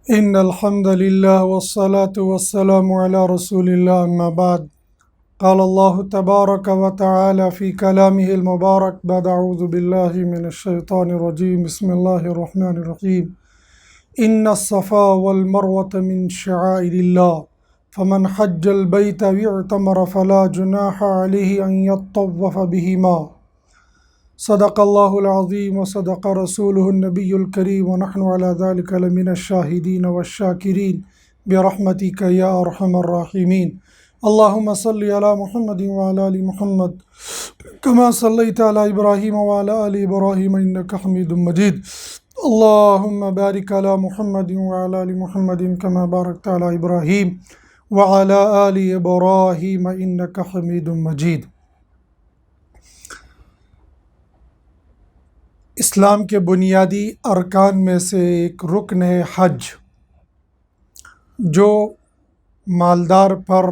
إن الحمد لله والصلاة والسلام على رسول الله أما بعد قال الله تبارك وتعالى في كلامه المبارك بعد أعوذ بالله من الشيطان الرجيم بسم الله الرحمن الرحيم إن الصفا والمروة من شعائر الله فمن حج البيت واعتمر فلا جناح عليه أن يطوف بهما صدق الله العظيم وصدق رسوله النبي الكريم ونحن على ذلك لمن الشاهدين والشاكرين برحمتك يا أرحم الراحمين اللهم صل على محمد وعلى آل محمد كما صليت على إبراهيم وعلى آل إبراهيم إنك حميد مجيد اللهم بارك على محمد وعلى آل محمد كما باركت على إبراهيم وعلى آل إبراهيم إنك حميد مجيد۔ اسلام کے بنیادی ارکان میں سے ایک رکن ہے حج، جو مالدار پر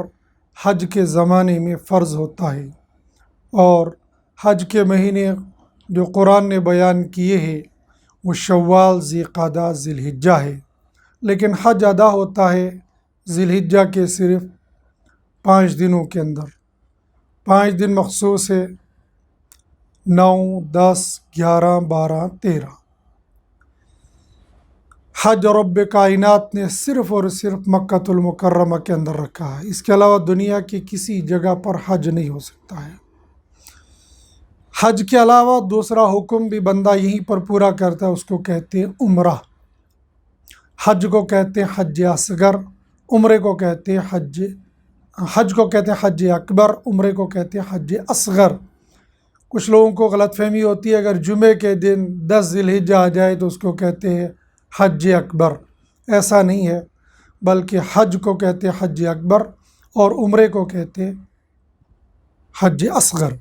حج کے زمانے میں فرض ہوتا ہے، اور حج کے مہینے جو قرآن نے بیان کیے ہیں وہ شوال، ذی-قعدہ، ذی الحجہ ہے، لیکن حج ادا ہوتا ہے ذی الحجہ کے صرف 5 دنوں کے اندر۔ 5 دن مخصوص ہے، 9، 10، 11، 12، 13۔ حج رب کائنات نے صرف اور صرف مکۃ المکرمہ کے اندر رکھا ہے، اس کے علاوہ دنیا کی کسی جگہ پر حج نہیں ہو سکتا ہے۔ حج کے علاوہ دوسرا حکم بھی بندہ یہیں پر پورا کرتا ہے، اس کو کہتے ہیں عمرہ۔ حج کو کہتے ہیں حج اصغر، عمرے کو کہتے ہیں حج کو کہتے ہیں حج اکبر، عمرے کو کہتے ہیں حج اصغر۔ کچھ لوگوں کو غلط فہمی ہوتی ہے، اگر جمعے کے دن 10 ذی الحجہ آ جائے تو اس کو کہتے ہیں حج اکبر۔ ایسا نہیں ہے، بلکہ حج کو کہتے ہیں حج اکبر اور عمرے کو کہتے ہیں حج اصغر۔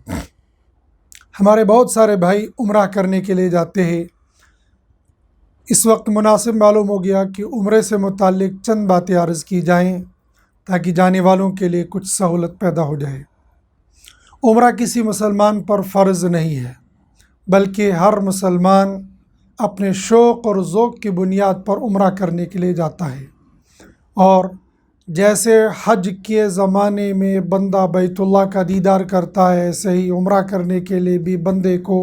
ہمارے بہت سارے بھائی عمرہ کرنے کے لیے جاتے ہیں۔ اس وقت مناسب معلوم ہو گیا کہ عمرے سے متعلق چند باتیں عرض کی جائیں تاکہ جانے والوں کے لیے کچھ سہولت پیدا ہو جائے۔ عمرہ کسی مسلمان پر فرض نہیں ہے، بلکہ ہر مسلمان اپنے شوق اور ذوق کی بنیاد پر عمرہ کرنے کے لیے جاتا ہے، اور جیسے حج کے زمانے میں بندہ بیت اللہ کا دیدار کرتا ہے، ایسے ہی عمرہ کرنے کے لیے بھی بندے کو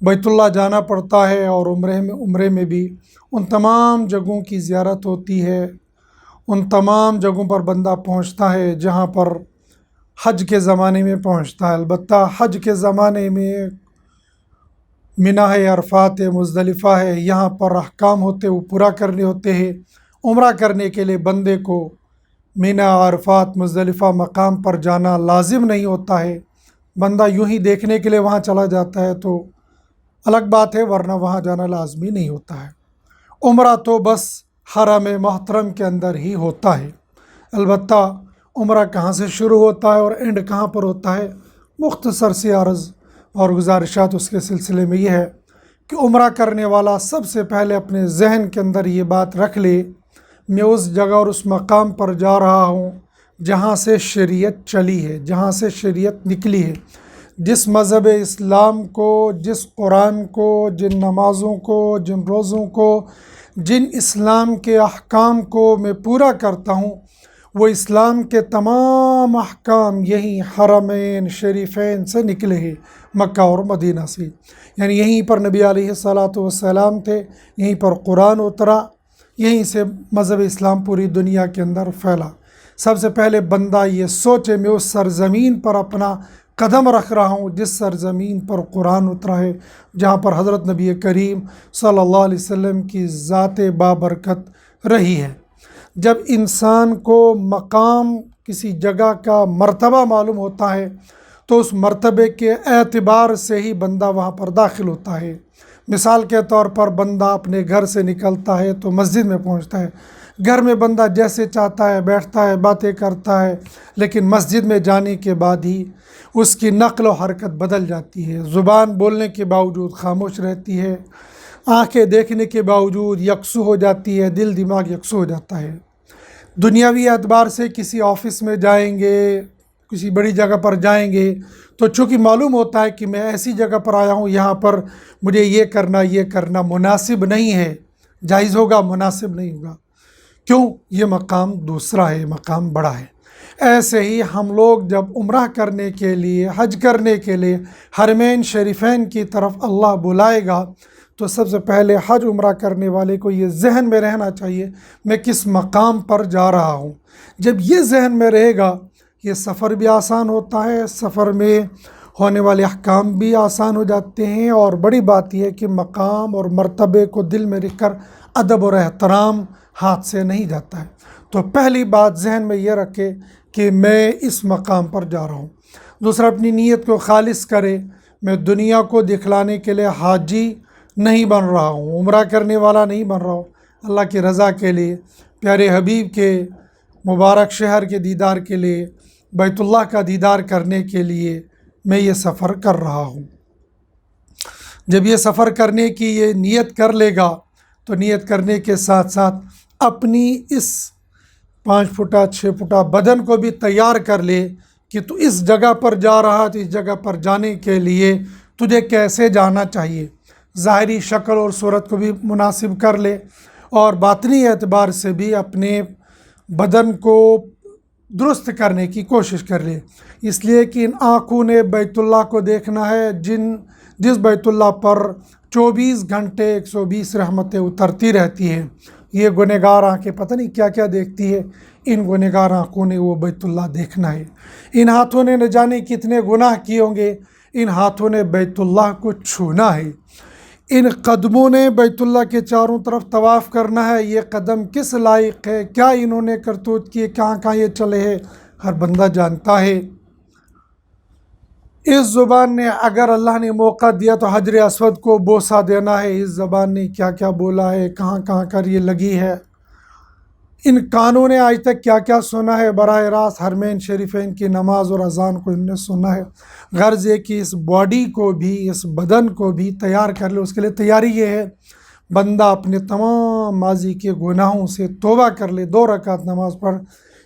بیت اللہ جانا پڑتا ہے، اور عمرے میں بھی ان تمام جگہوں کی زیارت ہوتی ہے، ان تمام جگہوں پر بندہ پہنچتا ہے جہاں پر حج کے زمانے میں پہنچتا ہے۔ البتہ حج کے زمانے میں منی ہے، عرفات ہے، مزدلفہ ہے، یہاں پر احکام ہوتے وہ پورا کرنے ہوتے ہیں۔ عمرہ کرنے کے لیے بندے کو منی، عرفات، مزدلفہ مقام پر جانا لازم نہیں ہوتا ہے، بندہ یوں ہی دیکھنے کے لیے وہاں چلا جاتا ہے تو الگ بات ہے، ورنہ وہاں جانا لازمی نہیں ہوتا ہے۔ عمرہ تو بس حرم محترم کے اندر ہی ہوتا ہے۔ البتہ عمرہ کہاں سے شروع ہوتا ہے اور اینڈ کہاں پر ہوتا ہے، مختصر سی عرض اور گزارشات اس کے سلسلے میں یہ ہے کہ عمرہ کرنے والا سب سے پہلے اپنے ذہن کے اندر یہ بات رکھ لے، میں اس جگہ اور اس مقام پر جا رہا ہوں جہاں سے شریعت چلی ہے، جہاں سے شریعت نکلی ہے، جس مذہب اسلام کو، جس قرآن کو، جن نمازوں کو، جن روزوں کو، جن اسلام کے احکام کو میں پورا کرتا ہوں، وہ اسلام کے تمام احکام یہی حرمین شریفین سے نکلے ہیں، مکہ اور مدینہ سے۔ یعنی یہیں پر نبی علیہ الصلاۃ والسلام تھے، یہیں پر قرآن اترا، یہیں سے مذہب اسلام پوری دنیا کے اندر پھیلا۔ سب سے پہلے بندہ یہ سوچے میں اس سرزمین پر اپنا قدم رکھ رہا ہوں جس سرزمین پر قرآن اترا ہے، جہاں پر حضرت نبی کریم صلی اللہ علیہ وسلم کی ذات بابرکت رہی ہے۔ جب انسان کو مقام، کسی جگہ کا مرتبہ معلوم ہوتا ہے تو اس مرتبے کے اعتبار سے ہی بندہ وہاں پر داخل ہوتا ہے۔ مثال کے طور پر بندہ اپنے گھر سے نکلتا ہے تو مسجد میں پہنچتا ہے، گھر میں بندہ جیسے چاہتا ہے بیٹھتا ہے، باتیں کرتا ہے، لیکن مسجد میں جانے کے بعد ہی اس کی نقل و حرکت بدل جاتی ہے، زبان بولنے کے باوجود خاموش رہتی ہے، آنکھیں دیکھنے کے باوجود یکسو ہو جاتی ہے، دل دماغ یکسو ہو جاتا ہے۔ دنیاوی اعتبار سے کسی آفس میں جائیں گے، کسی بڑی جگہ پر جائیں گے تو چونکہ معلوم ہوتا ہے کہ میں ایسی جگہ پر آیا ہوں، یہاں پر مجھے یہ کرنا مناسب نہیں ہے، جائز ہوگا مناسب نہیں ہوگا، کیوں؟ یہ مقام دوسرا ہے، مقام بڑا ہے۔ ایسے ہی ہم لوگ جب عمرہ کرنے کے لیے، حج کرنے کے لیے حرمین شریفین کی طرف اللہ بلائے گا تو سب سے پہلے حج عمرہ کرنے والے کو یہ ذہن میں رہنا چاہیے میں کس مقام پر جا رہا ہوں۔ جب یہ ذہن میں رہے گا یہ سفر بھی آسان ہوتا ہے، سفر میں ہونے والے احکام بھی آسان ہو جاتے ہیں، اور بڑی بات یہ ہے کہ مقام اور مرتبے کو دل میں رکھ کر ادب اور احترام ہاتھ سے نہیں جاتا ہے۔ تو پہلی بات ذہن میں یہ رکھے کہ میں اس مقام پر جا رہا ہوں۔ دوسرا، اپنی نیت کو خالص کرے، میں دنیا کو دکھلانے کے لیے حاجی نہیں بن رہا ہوں، عمرہ کرنے والا نہیں بن رہا ہوں، اللہ کی رضا کے لیے، پیارے حبیب کے مبارک شہر کے دیدار کے لیے، بیت اللہ کا دیدار کرنے کے لیے میں یہ سفر کر رہا ہوں۔ جب یہ سفر کرنے کی یہ نیت کر لے گا تو نیت کرنے کے ساتھ ساتھ اپنی اس 5 فٹا 6 فٹا بدن کو بھی تیار کر لے کہ تو اس جگہ پر جا رہا تو اس جگہ پر جانے کے لیے تجھے کیسے جانا چاہیے، ظاہری شکل اور صورت کو بھی مناسب کر لے، اور باطنی اعتبار سے بھی اپنے بدن کو درست کرنے کی کوشش کر لے، اس لیے کہ ان آنکھوں نے بیت اللہ کو دیکھنا ہے جس بیت اللہ پر 24 گھنٹے 120 رحمتیں اترتی رہتی ہیں۔ یہ گنہگار آنکھیں پتہ نہیں کیا کیا دیکھتی ہے، ان گنہگار آنکھوں نے وہ بیت اللہ دیکھنا ہے۔ ان ہاتھوں نے نہ جانے کتنے گناہ کیے ہوں گے، ان ہاتھوں نے بیت اللہ کو چھونا ہے۔ ان قدموں نے بیت اللہ کے چاروں طرف طواف کرنا ہے۔ یہ قدم کس لائق ہے، کیا انہوں نے کرتوت کیے، کہاں کہاں یہ چلے ہیں، ہر بندہ جانتا ہے۔ اس زبان نے اگر اللہ نے موقع دیا تو حجر اسود کو بوسہ دینا ہے، اس زبان نے کیا کیا بولا ہے، کہاں کہاں کر یہ لگی ہے۔ ان کانوں نے آج تک کیا کیا سنا ہے، براہ راست حرمین شریفین کی نماز اور اذان کو ان نے سنا ہے۔ غرض یہ کہ اس باڈی کو بھی، اس بدن کو بھی تیار کر لے۔ اس کے لیے تیاری یہ ہے بندہ اپنے تمام ماضی کے گناہوں سے توبہ کر لے، 2 رکعت نماز پڑھ،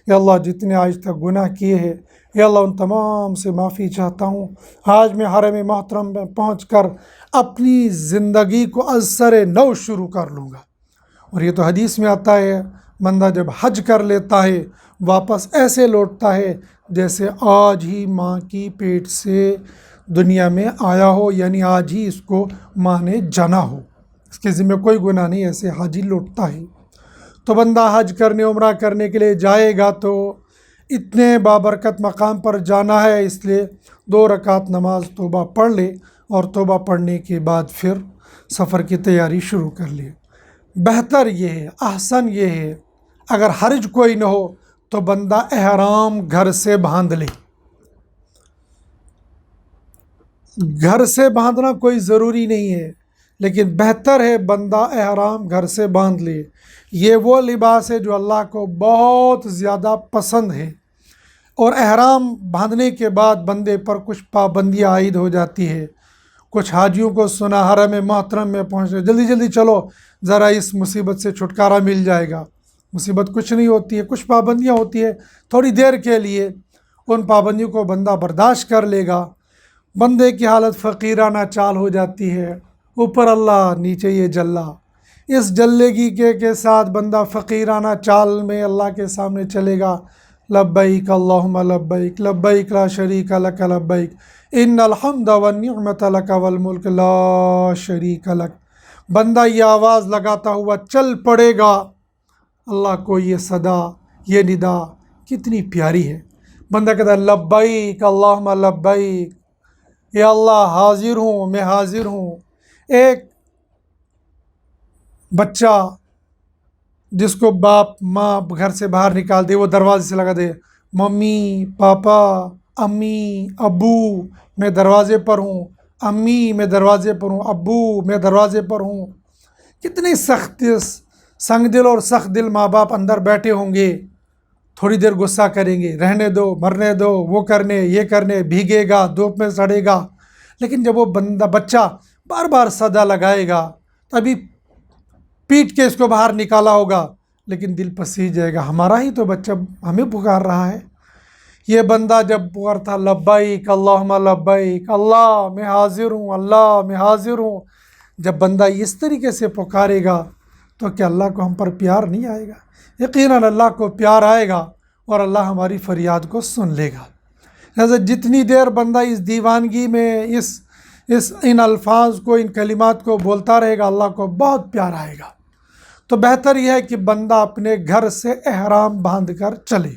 یا اللہ جتنے آج تک گناہ کیے ہیں یا اللہ ان تمام سے معافی چاہتا ہوں، آج میں حرم محترم میں پہنچ کر اپنی زندگی کو از سر نو شروع کر لوں گا۔ اور یہ تو حدیث میں آتا ہے بندہ جب حج کر لیتا ہے واپس ایسے لوٹتا ہے جیسے آج ہی ماں کی پیٹ سے دنیا میں آیا ہو، یعنی آج ہی اس کو ماں نے جنا ہو، اس کے ذمہ کوئی گناہ نہیں، ایسے حاجی لوٹتا ہے۔ تو بندہ حج کرنے، عمرہ کرنے کے لیے جائے گا تو اتنے بابرکت مقام پر جانا ہے، اس لیے 2 رکعت نماز توبہ پڑھ لے، اور توبہ پڑھنے کے بعد پھر سفر کی تیاری شروع کر لے۔ بہتر یہ ہے، احسن یہ ہے، اگر حرج کوئی نہ ہو تو بندہ احرام گھر سے باندھ لے۔ گھر سے باندھنا کوئی ضروری نہیں ہے، لیکن بہتر ہے بندہ احرام گھر سے باندھ لے۔ یہ وہ لباس ہے جو اللہ کو بہت زیادہ پسند ہے، اور احرام باندھنے کے بعد بندے پر کچھ پابندیاں عائد ہو جاتی ہے۔ کچھ حاجیوں کو سنا حرم محترم میں پہنچے، جلدی جلدی چلو ذرا اس مصیبت سے چھٹکارا مل جائے گا۔ مصیبت کچھ نہیں ہوتی ہے، کچھ پابندیاں ہوتی ہے تھوڑی دیر کے لیے، ان پابندیوں کو بندہ برداشت کر لے گا۔ بندے کی حالت فقیرانہ چال ہو جاتی ہے، اوپر اللہ نیچے یہ جلا، اس جلگی کے ساتھ بندہ فقیرانہ چال میں اللہ کے سامنے چلے گا۔ لبیک اللہم لبیک، لبیک لا شریک لک لبیک، ان الحمد والنعمت لک والملک لا شریک لک۔ بندہ یہ آواز لگاتا ہوا چل پڑے گا، اللہ کو یہ صدا، یہ ندا کتنی پیاری ہے۔ بندہ کہتا ہے لبیک اللہم لبیک، یا اللہ حاضر ہوں، میں حاضر ہوں۔ ایک بچہ جس کو باپ ماں گھر سے باہر نکال دے، وہ دروازے سے لگا دے، ممی پاپا امی ابو میں دروازے پر ہوں، امی میں دروازے پر ہوں، ابو میں دروازے پر ہوں۔ کتنے سنگ دل اور سخت دل ماں باپ اندر بیٹھے ہوں گے، تھوڑی دیر غصہ کریں گے، رہنے دو، مرنے دو، وہ کرنے یہ کرنے، بھیگے گا، دھوپ میں سڑے گا۔ لیکن جب وہ بچہ بار بار صدا لگائے گا، تبھی پیٹ کے اس کو باہر نکالا ہوگا، لیکن دل پسیج جائے گا، ہمارا ہی تو بچہ ہمیں پکار رہا ہے۔ یہ بندہ جب پکارتا لبیک اللہم لبیک، اللہ میں حاضر ہوں، اللہ میں حاضر ہوں، جب بندہ اس طریقے سے پکارے گا تو کیا اللہ کو ہم پر پیار نہیں آئے گا؟ یقیناً اللہ کو پیار آئے گا اور اللہ ہماری فریاد کو سن لے گا۔ لہٰذا جتنی دیر بندہ اس دیوانگی میں ان الفاظ کو، ان کلمات کو بولتا رہے گا، اللہ کو بہت پیار آئے گا۔ تو بہتر یہ ہے کہ بندہ اپنے گھر سے احرام باندھ کر چلے،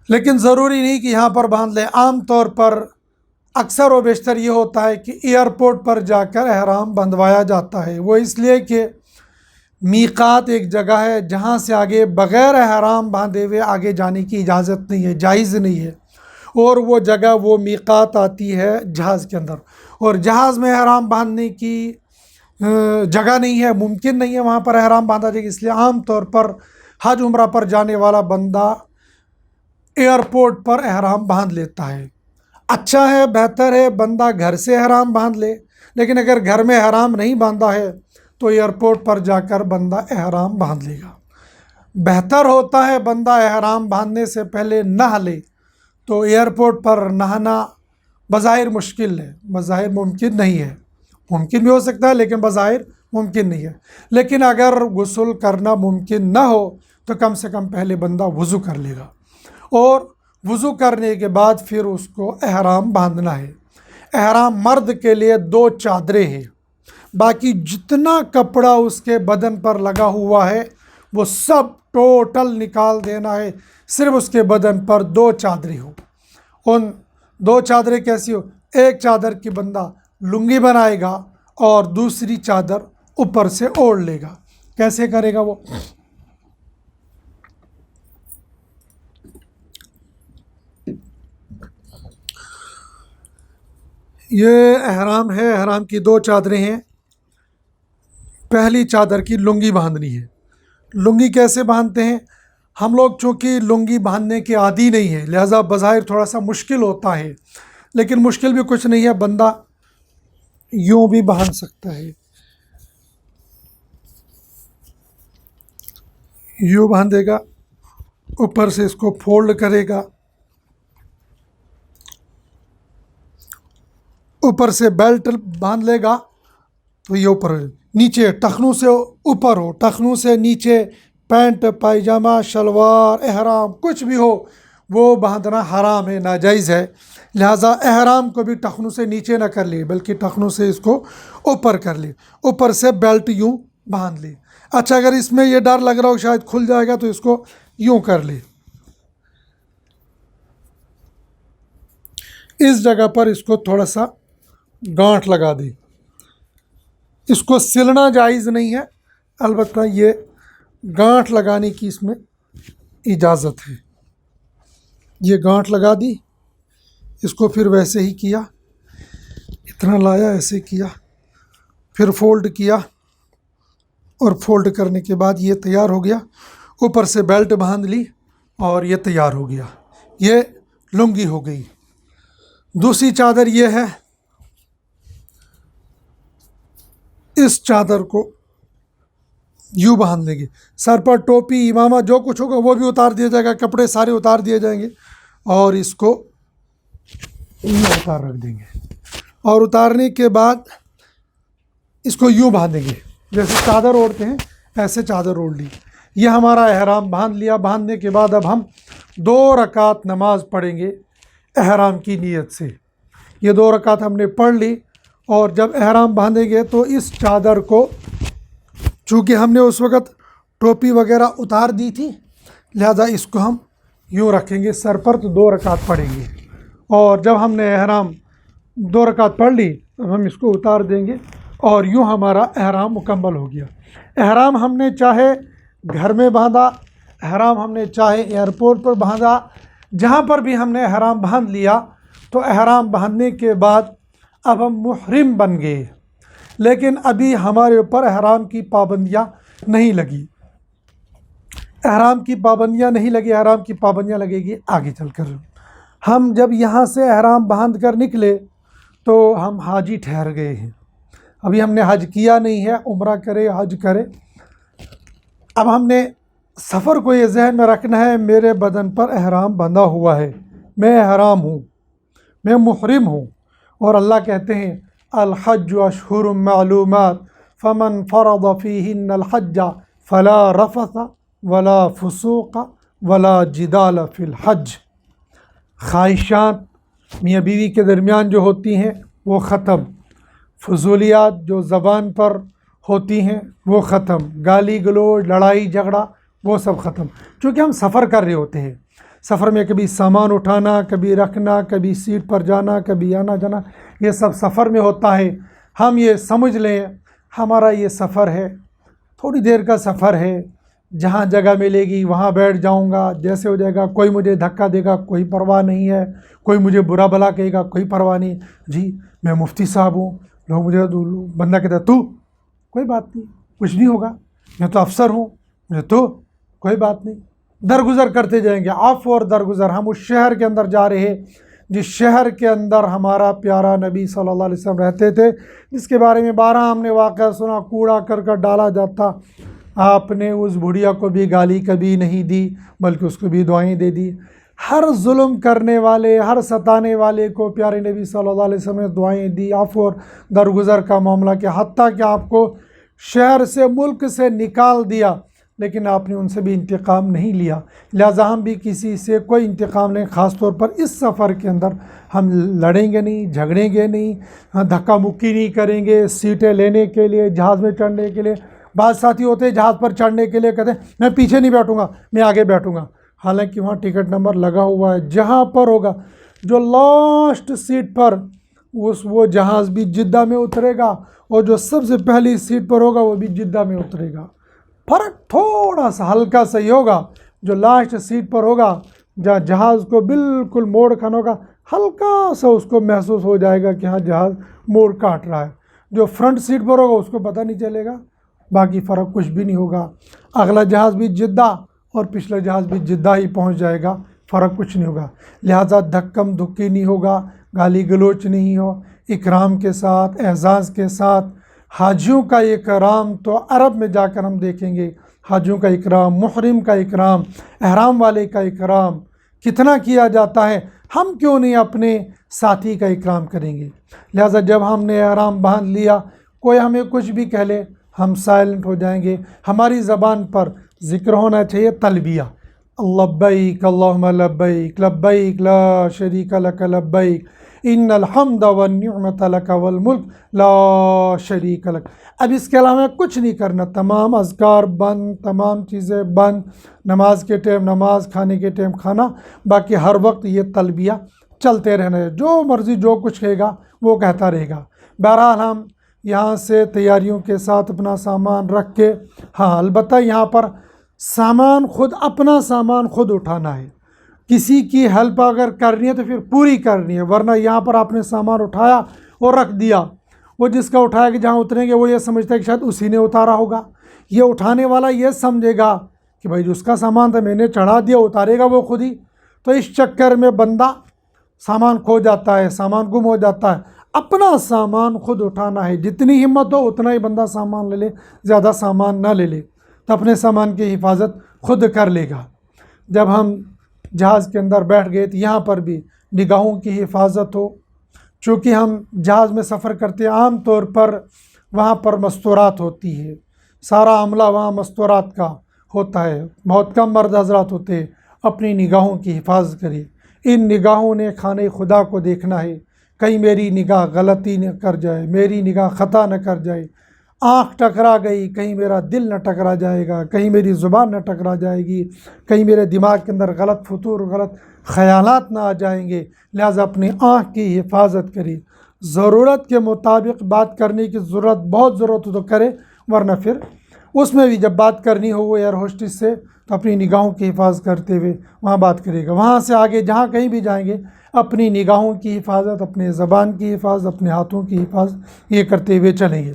لیکن ضروری نہیں کہ یہاں پر باندھ لے۔ عام طور پر اکثر و بیشتر یہ ہوتا ہے کہ ایئرپورٹ پر جا کر احرام بندھوایا جاتا ہے، وہ اس لیے کہ میقات ایک جگہ ہے جہاں سے آگے بغیر احرام باندھے ہوئے آگے جانے کی اجازت نہیں ہے، جائز نہیں ہے، اور وہ جگہ، وہ میقات آتی ہے جہاز کے اندر، اور جہاز میں احرام باندھنے کی جگہ نہیں ہے، ممکن نہیں ہے وہاں پر احرام باندھا جائے گا۔ اس لیے عام طور پر حج عمرہ پر جانے والا بندہ ایئرپورٹ پر احرام باندھ لیتا ہے۔ اچھا ہے، بہتر ہے بندہ گھر سے احرام باندھ لے، لیکن اگر گھر میں احرام نہیں باندھا ہے تو ایئرپورٹ پر جا کر بندہ احرام باندھ لے گا۔ بہتر ہوتا ہے بندہ احرام باندھنے سے پہلے نہا لے، تو ایئرپورٹ پر نہانا بظاہر مشکل ہے، بظاہر ممکن نہیں ہے، ممکن بھی ہو سکتا ہے لیکن بظاہر ممکن نہیں ہے۔ لیکن اگر غسل کرنا ممکن نہ ہو تو کم سے کم پہلے بندہ وضو کر لے گا، اور وضو کرنے کے بعد پھر اس کو احرام باندھنا ہے۔ احرام مرد کے لیے 2 چادریں ہیں، باقی جتنا کپڑا اس کے بدن پر لگا ہوا ہے وہ سب ٹوٹل نکال دینا ہے، صرف اس کے بدن پر 2 چادریں ہو۔ ان 2 چادریں کیسی ہو؟ ایک چادر کی بندہ لنگی بنائے گا اور دوسری چادر اوپر سے اوڑھ لے گا۔ کیسے کرے گا وہ؟ یہ احرام ہے، احرام کی 2 چادریں ہیں۔ پہلی چادر کی لنگی باندھنی ہے۔ لنگی کیسے باندھتے ہیں؟ ہم لوگ چونکہ لنگی باندھنے کے عادی نہیں ہیں، لہٰذا بظاہر تھوڑا سا مشکل ہوتا ہے، لیکن مشکل بھی کچھ نہیں ہے، بندہ یوں بھی باندھ سکتا ہے، یوں باندھے گا، اوپر سے اس کو فولڈ کرے گا، اوپر سے بیلٹ باندھ لے گا، تو یہ اوپر نیچے ٹخنوں سے اوپر ہو، ٹخنوں سے نیچے پینٹ، پائجامہ، شلوار، احرام کچھ بھی ہو وہ باندھنا حرام ہے، ناجائز ہے۔ لہٰذا احرام کو بھی ٹخنوں سے نیچے نہ کر لے بلکہ ٹخنوں سے اس کو اوپر کر لے، اوپر سے بیلٹ یوں باندھ لے۔ اچھا، اگر اس میں یہ ڈر لگ رہا ہو شاید کھل جائے گا تو اس کو یوں کر لے، اس جگہ پر اس کو تھوڑا سا گانٹھ لگا دے۔ اس کو سلنا جائز نہیں ہے، البتہ یہ گانٹھ لگانے کی اس میں اجازت ہے۔ یہ گانٹھ لگا دی، اس کو پھر ویسے ہی کیا، اتنا لایا، ایسے کیا، پھر فولڈ کیا، اور فولڈ کرنے کے بعد یہ تیار ہو گیا، اوپر سے بیلٹ باندھ لی اور یہ تیار ہو گیا، یہ لنگی ہو گئی۔ دوسری چادر یہ ہے، اس چادر کو یوں باندھ لیں گے، سر پر ٹوپی، امامہ جو کچھ ہوگا وہ بھی اتار دیا جائے گا، کپڑے سارے اتار دیے جائیں گے، اور اس کو یوں اتار رکھ دیں گے، اور اتارنے کے بعد اس کو یوں باندھیں گے، جیسے چادر اوڑھتے ہیں ایسے چادر اوڑھ لی۔ یہ ہمارا احرام باندھ لیا۔ باندھنے کے بعد اب ہم 2 رکعت نماز پڑھیں گے احرام کی نیت سے۔ یہ 2 رکعت ہم نے پڑھ لی، اور جب احرام باندھیں گے تو اس چادر کو، چونکہ ہم نے اس وقت ٹوپی وغیرہ اتار دی تھی، لہذا اس کو ہم یوں رکھیں گے سر پر، تو 2 رکعت پڑھیں گے، اور جب ہم نے احرام 2 رکعت پڑھ لی تب ہم اس کو اتار دیں گے، اور یوں ہمارا احرام مکمل ہو گیا۔ احرام ہم نے چاہے گھر میں باندھا، احرام ہم نے چاہے ایئرپورٹ پر باندھا، جہاں پر بھی ہم نے احرام باندھ لیا تو احرام باندھنے کے بعد اب ہم محرم بن گئے، لیکن ابھی ہمارے اوپر احرام کی پابندیاں نہیں لگی، احرام کی پابندیاں نہیں لگی، احرام کی پابندیاں لگے گی آگے چل کر۔ ہم جب یہاں سے احرام باندھ کر نکلے تو ہم حاجی ٹھہر گئے ہیں، ابھی ہم نے حج کیا نہیں ہے، عمرہ کرے حج کرے۔ اب ہم نے سفر کو یہ ذہن میں رکھنا ہے، میرے بدن پر احرام بندھا ہوا ہے، میں احرام ہوں، میں محرم ہوں، اور اللہ کہتے ہیں الحج اشہر معلومات فمن فرض فیہن الحج فلا رفث ولا فسوق ولا جدال فی الحج۔ خواہشات میاں بیوی کے درمیان جو ہوتی ہیں وہ ختم، فضولیات جو زبان پر ہوتی ہیں وہ ختم، گالی گلوچ لڑائی جھگڑا وہ سب ختم، چونکہ ہم سفر کر رہے ہوتے ہیں۔ سفر میں کبھی سامان اٹھانا، کبھی رکھنا، کبھی سیٹ پر جانا، کبھی آنا جانا، یہ سب سفر میں ہوتا ہے۔ ہم یہ سمجھ لیں ہمارا یہ سفر ہے، تھوڑی دیر کا سفر ہے، جہاں جگہ ملے گی وہاں بیٹھ جاؤں گا، جیسے ہو جائے گا، کوئی مجھے دھکا دے گا کوئی پرواہ نہیں ہے، کوئی مجھے برا بھلا کہے گا کوئی پرواہ نہیں، جی میں مفتی صاحب ہوں، لوگ مجھے بندہ کہتا ہے تو کوئی بات نہیں، کچھ نہیں ہوگا، میں تو افسر ہوں، مجھے تو کوئی بات نہیں، درگزر کرتے جائیں گے، عفو اور درگزر۔ ہم اس شہر کے اندر جا رہے جس شہر کے اندر ہمارا پیارا نبی صلی اللہ علیہ وسلم رہتے تھے، جس کے بارے میں 12 ہم نے واقعہ سنا، کوڑا کر ڈالا جاتا، آپ نے اس بڑھیا کو بھی گالی کبھی نہیں دی بلکہ اس کو بھی دعائیں دے دی۔ ہر ظلم کرنے والے، ہر ستانے والے کو پیارے نبی صلی اللہ علیہ وسلم نے دعائیں دی، عفو اور درگزر کا معاملہ کیا، حتیٰ کہ آپ کو شہر سے ملک سے نکال دیا لیکن آپ نے ان سے بھی انتقام نہیں لیا۔ لہٰذا ہم بھی کسی سے کوئی انتقام نہیں، خاص طور پر اس سفر کے اندر ہم لڑیں گے نہیں، جھگڑیں گے نہیں، دھکا مکی نہیں کریں گے سیٹیں لینے کے لیے، جہاز میں چڑھنے کے لیے۔ بعض ساتھی ہوتے ہیں جہاز پر چڑھنے کے لیے کہتے ہیں میں پیچھے نہیں بیٹھوں گا میں آگے بیٹھوں گا، حالانکہ وہاں ٹکٹ نمبر لگا ہوا ہے، جہاں پر ہوگا جو لاسٹ سیٹ پر وہ جہاز بھی جدہ میں اترے گا، اور جو سب سے پہلی سیٹ پر ہوگا وہ بھی جدہ میں اترے گا۔ فرق تھوڑا سا ہلکا سا ہی ہوگا، جو لاسٹ سیٹ پر ہوگا جہاں جہاز کو بالکل موڑ کھانا ہوگا، ہلکا سا اس کو محسوس ہو جائے گا کہ ہاں جہاز موڑ کاٹ رہا ہے۔ جو فرنٹ سیٹ پر ہوگا اس کو پتہ نہیں چلے گا، باقی فرق کچھ بھی نہیں ہوگا۔ اگلا جہاز بھی جدہ اور پچھلا جہاز بھی جدہ ہی پہنچ جائے گا، فرق کچھ نہیں ہوگا۔ لہٰذا دھکم دھکی نہیں ہوگا، گالی گلوچ نہیں ہو، اکرام کے ساتھ، اعزاز کے ساتھ۔ حاجیوں کا اکرام تو عرب میں جا کر ہم دیکھیں گے، حاجیوں کا اکرام، محرم کا اکرام، احرام والے کا اکرام کتنا کیا جاتا ہے، ہم کیوں نہیں اپنے ساتھی کا اکرام کریں گے؟ لہٰذا جب ہم نے احرام باندھ لیا، کوئی ہمیں کچھ بھی کہہ لے ہم سائلنٹ ہو جائیں گے۔ ہماری زبان پر ذکر ہونا چاہیے تلبیہ، لبیک اللہم لبیک لبیک لا شریک لک لبیک ان الحمد والنعمت لک والملک لا شریک لک۔ اب اس کے علاوہ کچھ نہیں کرنا، تمام اذکار بند، تمام چیزیں بند، نماز کے ٹائم نماز، کھانے کے ٹائم کھانا، باقی ہر وقت یہ تلبیہ چلتے رہنا ہے، جو مرضی جو کچھ کہے گا وہ کہتا رہے گا۔ بہرحال ہم یہاں سے تیاریوں کے ساتھ اپنا سامان رکھ کے، ہاں البتہ یہاں پر سامان خود، اپنا سامان خود اٹھانا ہے، کسی کی ہیلپ اگر کرنی ہے تو پھر پوری کرنی ہے، ورنہ یہاں پر آپ نے سامان اٹھایا اور رکھ دیا، وہ جس کا اٹھایا کہ جہاں اتریں گے وہ یہ سمجھتا ہے کہ شاید اسی نے اتارا ہوگا، یہ اٹھانے والا یہ سمجھے گا کہ بھائی جو اس کا سامان تھا میں نے چڑھا دیا، اتارے گا وہ خود ہی، تو اس چکر میں بندہ سامان کھو جاتا ہے، سامان گم ہو جاتا ہے۔ اپنا سامان خود اٹھانا ہے، جتنی ہمت ہو اتنا ہی بندہ سامان لے لے، زیادہ سامان نہ لے لے، تو اپنے سامان کی حفاظت خود کر لے گا۔ جب ہم جہاز کے اندر بیٹھ گئے تو یہاں پر بھی نگاہوں کی حفاظت ہو، چونکہ ہم جہاز میں سفر کرتے ہیں، عام طور پر وہاں پر مستورات ہوتی ہے، سارا عملہ وہاں مستورات کا ہوتا ہے، بہت کم مرد حضرات ہوتے ہیں۔ اپنی نگاہوں کی حفاظت کرے، ان نگاہوں نے خانہ خدا کو دیکھنا ہے، کہیں میری نگاہ غلطی نہ کر جائے، میری نگاہ خطا نہ کر جائے، آنکھ ٹکرا گئی کہیں میرا دل نہ ٹکرا جائے گا، کہیں میری زبان نہ ٹکرا جائے گی، کہیں میرے دماغ کے اندر غلط فطور، غلط خیالات نہ آ جائیں گے۔ لہٰذا اپنی آنکھ کی حفاظت کرے، ضرورت کے مطابق بات کرنے کی بہت ضرورت ہو تو کرے، ورنہ پھر اس میں بھی جب بات کرنی ہو وہ ایئر ہوسٹس سے تو اپنی نگاہوں کی حفاظت کرتے ہوئے وہاں بات کرے گا۔ وہاں سے آگے جہاں کہیں بھی جائیں گے اپنی نگاہوں کی حفاظت، اپنے زبان کی حفاظت، اپنے ہاتھوں کی حفاظت یہ کرتے ہوئے چلیں گے۔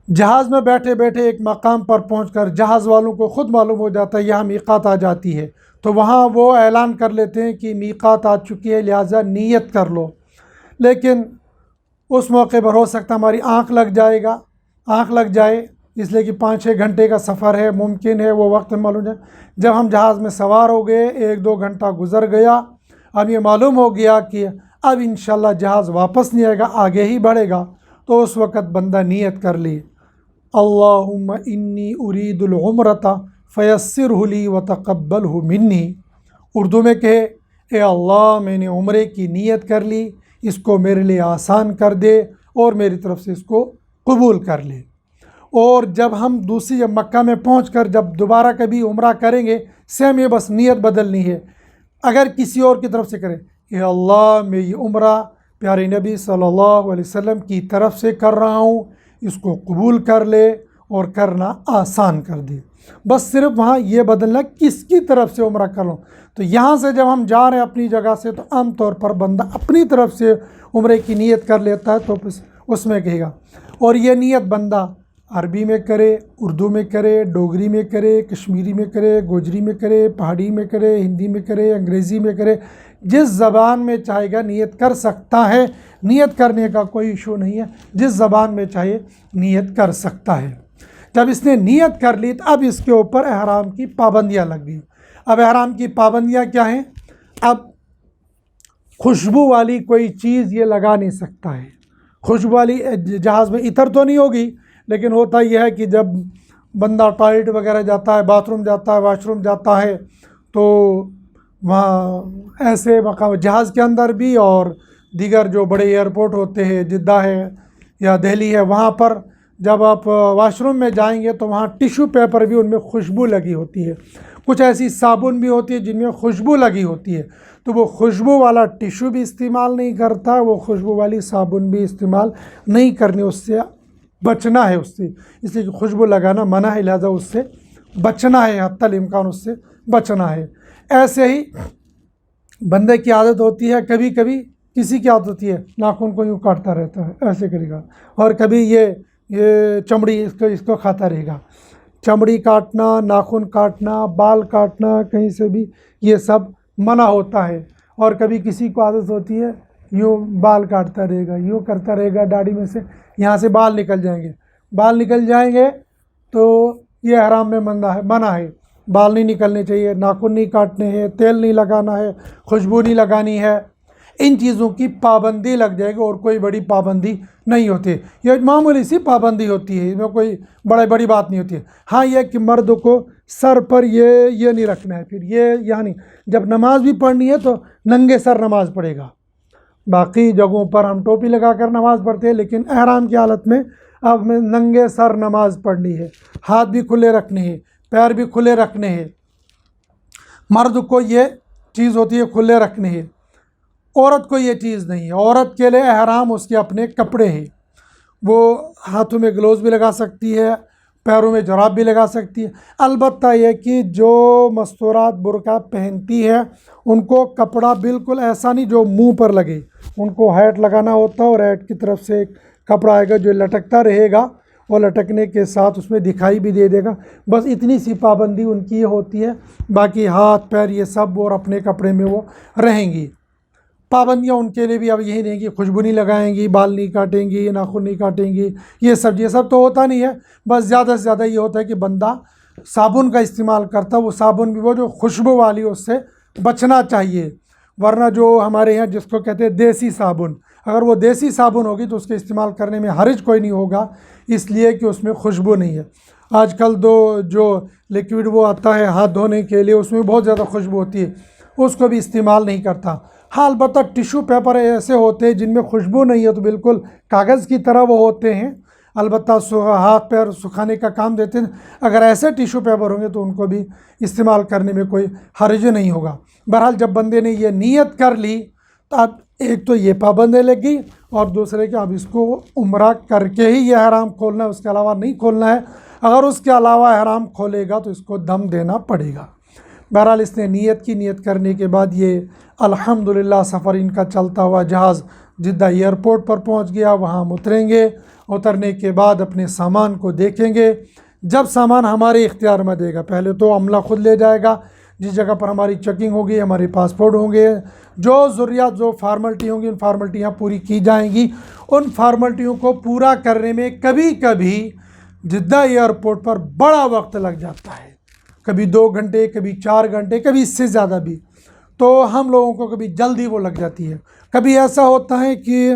جہاز میں بیٹھے بیٹھے ایک مقام پر پہنچ کر جہاز والوں کو خود معلوم ہو جاتا ہے یہاں میقات آ جاتی ہے، تو وہاں وہ اعلان کر لیتے ہیں کہ میقات آ چکی ہے لہٰذا نیت کر لو، لیکن اس موقع پر ہو سکتا ہماری آنکھ لگ جائے، اس لیے کہ 5-6 گھنٹے کا سفر ہے، ممکن ہے وہ وقت معلوم جائے۔ جب ہم جہاز میں سوار ہو گئے، 1-2 گھنٹہ گزر گیا، اب یہ معلوم ہو گیا کہ اب انشاءاللہ جہاز واپس نہیں آئے گا، آگے ہی بڑھے گا، تو اس وقت بندہ نیت کر لے اللہم انی ارید العمرۃ فیسرہ لی وتقبلہ منی، اردو میں کہے اے اللہ میں نے عمرے کی نیت کر لی، اس کو میرے لیے آسان کر دے اور میری طرف سے اس کو قبول کر لے۔ اور جب ہم دوسری مکہ میں پہنچ کر جب دوبارہ کبھی عمرہ کریں گے، سیم یہ بس نیت بدلنی ہے، اگر کسی اور کی طرف سے کریں اے اللہ میں یہ عمرہ پیارے نبی صلی اللہ علیہ وسلم کی طرف سے کر رہا ہوں، اس کو قبول کر لے اور کرنا آسان کر دے، بس صرف وہاں یہ بدلنا کس کی طرف سے عمرہ کر لوں۔ تو یہاں سے جب ہم جا رہے ہیں اپنی جگہ سے تو عام طور پر بندہ اپنی طرف سے عمرے کی نیت کر لیتا ہے، تو اس میں کہے گا، اور یہ نیت بندہ عربی میں کرے، اردو میں کرے، ڈوگری میں کرے، کشمیری میں کرے، گوجری میں کرے، پہاڑی میں کرے، ہندی میں کرے، انگریزی میں کرے، جس زبان میں چاہے گا نیت کر سکتا ہے، نیت کرنے کا کوئی ایشو نہیں ہے، جس زبان میں چاہے نیت کر سکتا ہے۔ جب اس نے نیت کر لی تو اب اس کے اوپر احرام کی پابندیاں لگ گئی۔ اب احرام کی پابندیاں کیا ہیں؟ اب خوشبو والی کوئی چیز یہ لگا نہیں سکتا ہے، خوشبو والی جہاز میں عطر تو نہیں ہوگی، لیکن ہوتا یہ ہے کہ جب بندہ ٹوائلٹ وغیرہ جاتا ہے، باتھ روم جاتا ہے، واش روم جاتا ہے، تو وہاں ایسے مقام جہاز کے اندر بھی اور دیگر جو بڑے ایئرپورٹ ہوتے ہیں، جدہ ہے یا دہلی ہے، وہاں پر جب آپ واش روم میں جائیں گے تو وہاں ٹیشو پیپر بھی ان میں خوشبو لگی ہوتی ہے، کچھ ایسی صابن بھی ہوتی ہے جن میں خوشبو لگی ہوتی ہے، تو وہ خوشبو والا ٹیشو بھی استعمال نہیں کرتا، وہ خوشبو والی صابن بھی استعمال نہیں کرنی، اس سے بچنا ہے، اس سے اس لیے کہ خوشبو لگانا منع ہے، لہٰذا اس سے بچنا ہے، حتی الامکان اس سے بچنا ہے۔ ایسے ہی بندے کی عادت ہوتی ہے، کبھی کبھی کسی کی عادت ہوتی ہے ناخن کو یوں کاٹتا رہتا ہے، ایسے کرے گا، اور کبھی یہ چمڑی اس کو کھاتا رہے گا، چمڑی کاٹنا، ناخن کاٹنا، بال کاٹنا کہیں سے بھی یہ سب منع ہوتا ہے۔ اور کبھی کسی کو عادت ہوتی ہے یوں بال کاٹتا رہے گا، یوں کرتا رہے گا، داڑھی میں سے یہاں سے بال نکل جائیں گے، بال نکل جائیں گے تو یہ حرام میں منع ہے، بال نہیں نکلنے چاہیے، ناخن نہیں کاٹنے ہیں، تیل نہیں لگانا ہے، خوشبو نہیں لگانی ہے، ان چیزوں کی پابندی لگ جائے گی، اور کوئی بڑی پابندی نہیں ہوتی، یہ معمولی سی پابندی ہوتی ہے، اس میں کوئی بڑی بات نہیں ہوتی ہے۔ ہاں یہ کہ مرد کو سر پر یہ نہیں رکھنا ہے، پھر یہ یعنی جب نماز بھی پڑھنی ہے تو ننگے سر نماز پڑھے گا، باقی جگہوں پر ہم ٹوپی لگا کر نماز پڑھتے ہیں، لیکن احرام کی حالت میں اب میں ننگے سر نماز پڑھنی ہے، ہاتھ بھی کھلے رکھنے ہیں، پیر بھی کھلے رکھنے ہیں، مرد کو یہ چیز ہوتی ہے کھلے رکھنے ہیں، عورت کو یہ چیز نہیں ہے۔ عورت کے لیے احرام اس کے اپنے کپڑے ہیں، وہ ہاتھوں میں گلوز بھی لگا سکتی ہے، پیروں میں جراب بھی لگا سکتی ہے، البتہ یہ کہ جو مستورات برقع پہنتی ہے ان کو کپڑا بالکل ایسا نہیں جو منہ پر لگے، ان کو ہیٹ لگانا ہوتا ہے، اور ہیٹ کی طرف سے ایک کپڑا آئے گا جو لٹکتا رہے گا، اور لٹکنے کے ساتھ اس میں دکھائی بھی دے گا، بس اتنی سی پابندی ان کی ہوتی ہے، باقی ہاتھ پیر یہ سب اور اپنے کپڑے میں وہ رہیں گی۔ پابندیاں ان کے لیے بھی اب یہی رہیں گی، خوشبو نہیں لگائیں گی، بال نہیں کاٹیں گی، ناخن نہیں کاٹیں گی، یہ سب تو ہوتا نہیں ہے، بس زیادہ سے زیادہ یہ ہوتا ہے کہ بندہ صابن کا استعمال کرتا، وہ صابن بھی وہ جو خوشبو والی، اس سے بچنا چاہیے، ورنہ جو ہمارے یہاں جس کو کہتے ہیں دیسی صابن، اگر وہ دیسی صابن ہوگی تو اس کے استعمال کرنے میں حرج کوئی نہیں ہوگا، اس لیے کہ اس میں خوشبو نہیں ہے۔ آج کل جو لیکوڈ وہ آتا ہے ہاتھ دھونے کے لیے، اس میں بہت زیادہ خوشبو ہوتی ہے، اس کو بھی استعمال نہیں کرتا۔ ہاں البتہ ٹیشو پیپر ایسے ہوتے ہیں جن میں خوشبو نہیں ہے، تو بالکل کاغذ کی طرح وہ ہوتے ہیں، البتہ ہاتھ پیر سکھانے کا کام دیتے ہیں، اگر ایسے ٹیشو پیپر ہوں گے تو ان کو بھی استعمال کرنے میں کوئی حرج نہیں ہوگا۔ بہرحال جب بندے نے یہ نیت کر لی تو اب ایک تو یہ پابندی لگ گئی، اور دوسرے کہ اب اس کو عمرہ کر کے ہی یہ احرام کھولنا ہے، اس کے علاوہ نہیں کھولنا ہے، اگر اس کے علاوہ احرام کھولے گا تو اس کو دم دینا پڑے گا۔ بہرحال اس نے نیت کرنے کے بعد یہ الحمدللہ سفر ان کا چلتا ہوا جہاز جدہ ایئرپورٹ پر پہنچ گیا، وہاں ہم اتریں گے، اترنے کے بعد اپنے سامان کو دیکھیں گے، جب سامان ہمارے اختیار میں دے گا، پہلے تو عملہ خود لے جائے گا، جس جگہ پر ہماری چیکنگ ہوگی، ہمارے پاسپورٹ ہوں گے، جو ضروریات جو فارملٹی ہوں گی، ان فارملٹیاں پوری کی جائیں گی۔ ان فارملٹیوں کو پورا کرنے میں کبھی کبھی جدہ ایئرپورٹ پر بڑا وقت لگ جاتا ہے، کبھی 2 گھنٹے، کبھی 4 گھنٹے، کبھی اس سے زیادہ بھی، تو ہم لوگوں کو کبھی جلدی وہ لگ جاتی ہے۔ کبھی ایسا ہوتا ہے کہ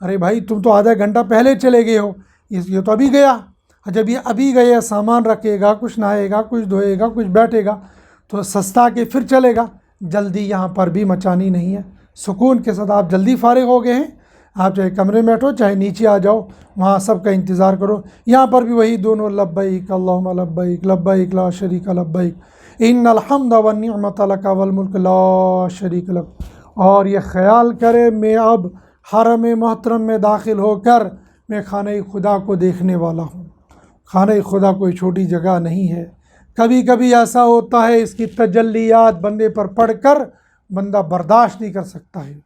ارے بھائی تم تو آدھا گھنٹہ پہلے چلے گئے ہو، یہ تو ابھی گیا. جب یہ ابھی گئے سامان رکھے گا، کچھ نہائے گا، کچھ دھوئے گا، کچھ بیٹھے گا تو سستا کے پھر چلے گا. جلدی یہاں پر بھی مچانی نہیں ہے، سکون کے ساتھ آپ جلدی فارغ ہو گئے ہیں. آپ چاہے کمرے میں بیٹھو چاہے نیچے آ جاؤ، وہاں سب کا انتظار کرو. یہاں پر بھی وہی دونوں لبیک اللہم لبیک لبیک لا شریک لبیک ان الحمد والنعمت لک والملک لا شریک لک. اور یہ خیال کرے میں اب حرم محترم میں داخل ہو کر میں خانہ خدا کو دیکھنے والا ہوں. خانہ خدا کوئی چھوٹی جگہ نہیں ہے. کبھی کبھی ایسا ہوتا ہے اس کی تجلیات بندے پر پڑھ کر بندہ برداشت نہیں کر سکتا ہے.